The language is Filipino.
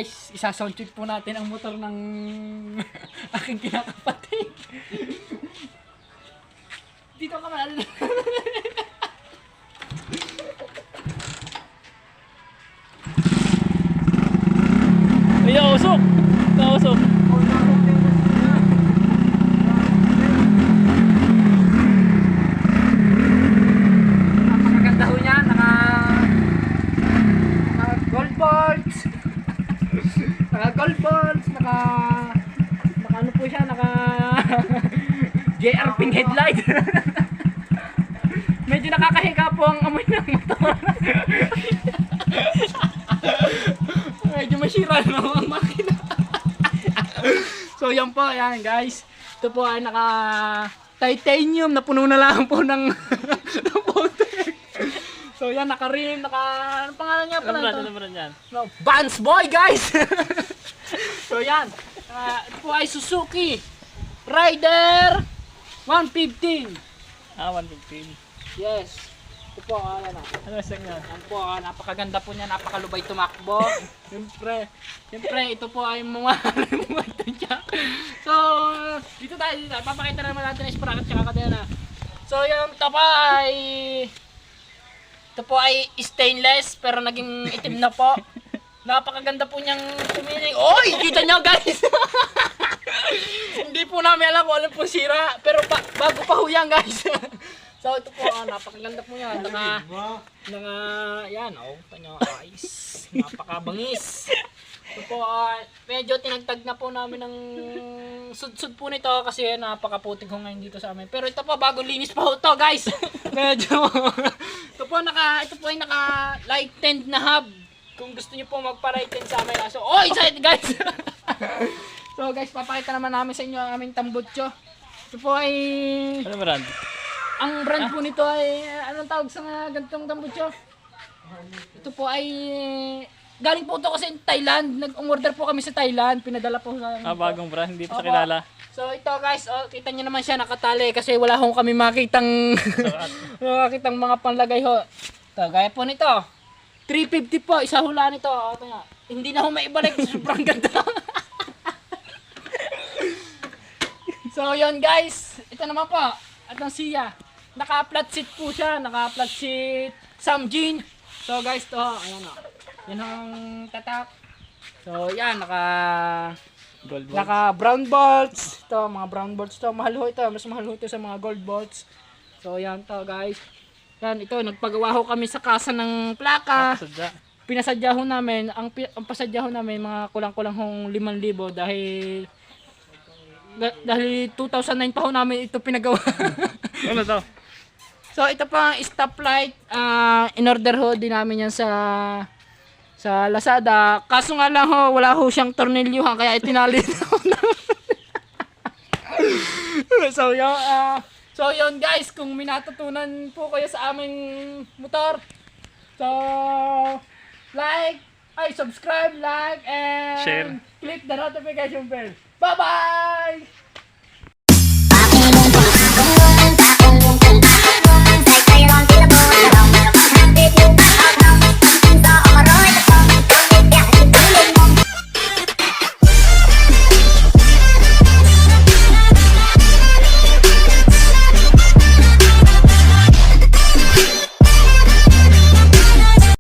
guys, isa-sound check po natin ang motor ng aking kinakapatid. Dito ka man. Ayaw, usok! Usok! Napakaganda ho niya, naka gold balls. Naka gold balls, naka ano po siya, naka JR pink headlight. Medyo nakakahiga po ang amoy ng motor. Medyo masira na ang makina. So yan po, yan guys. Ito po ay naka titanium na puno na lang po ng Bowtech. So yan, naka-rim, anong pangalan niya pala ito? Ano brand yan? No, Vans Boy guys! So yan, ito po ay Suzuki Rider 115. 115. Yes. Ito po, ayan o. Ano yung yan? Yan po, napakaganda po niya, napakalubay tumakbo. Siyempre, ito po ay mga niya. So, dito tayo, papakita naman natin ang sprocket tsaka kadena. So, yung ito po ay stainless pero naging itim na po. Napakaganda po niyang tumiling. Oy! Kita niyo guys! Hindi po namin alam kung ano po sira, pero bago pa ho yan guys. So ito po, napakaganda po yan. Yan, kanyang eyes. Napakabangis. Ito po, medyo tinagtag na po namin ng sud-sud po nito kasi napakaputik ho ngayon dito sa amin. Pero ito po, bago linis pa ho to guys. Medyo, ito po ay naka light tint na hub. Kung gusto niyo po magpa-right tint sa amin. So, excited guys! So guys, papakita naman namin sa inyo ang aming tambutso. Ito po ay... Ano brand? Ang brand po nito ay, anong tawag sa ganitong tambutso? Ito po ay, galing po ito kasi Thailand. Nag-order po kami sa Thailand. Pinadala po sa... Bagong brand, hindi pa sa kilala. So ito guys, kita nyo naman siya nakatali kasi wala hong kami makitang mga panlagay ho. Ito, gaya po nito. 350 po, isa hula nito. Ito nga. Hindi na ho maibalik, sobrang ganda. So yun guys, ito naman po. At ang siya. Naka-flat seat po siya, naka-flat seat Samjin. So guys, to, ayan o. Yan ang tatak. So yan, naka brown bolts. Ito, mga brown bolts to. Mahal ho ito, mas mahal ho ito sa mga gold bolts. So yan to guys. Yan, ito, nagpagawa ho kami sa kasa ng plaka. Pinasadya ho namin, ang pasadya ho namin mga kulang-kulang hong 5,000 dahil 2009 pa ho namin ito pinagawa. Ano to? So ito pa ang stoplight, in-order ho din namin yan sa Lazada. Kaso nga lang ho, wala ho siyang tornilyuhan kaya itinali ho namin. So yun guys, kung minatutunan po kayo sa aming motor, so subscribe, like, and share, click the notification bell. Bye-bye!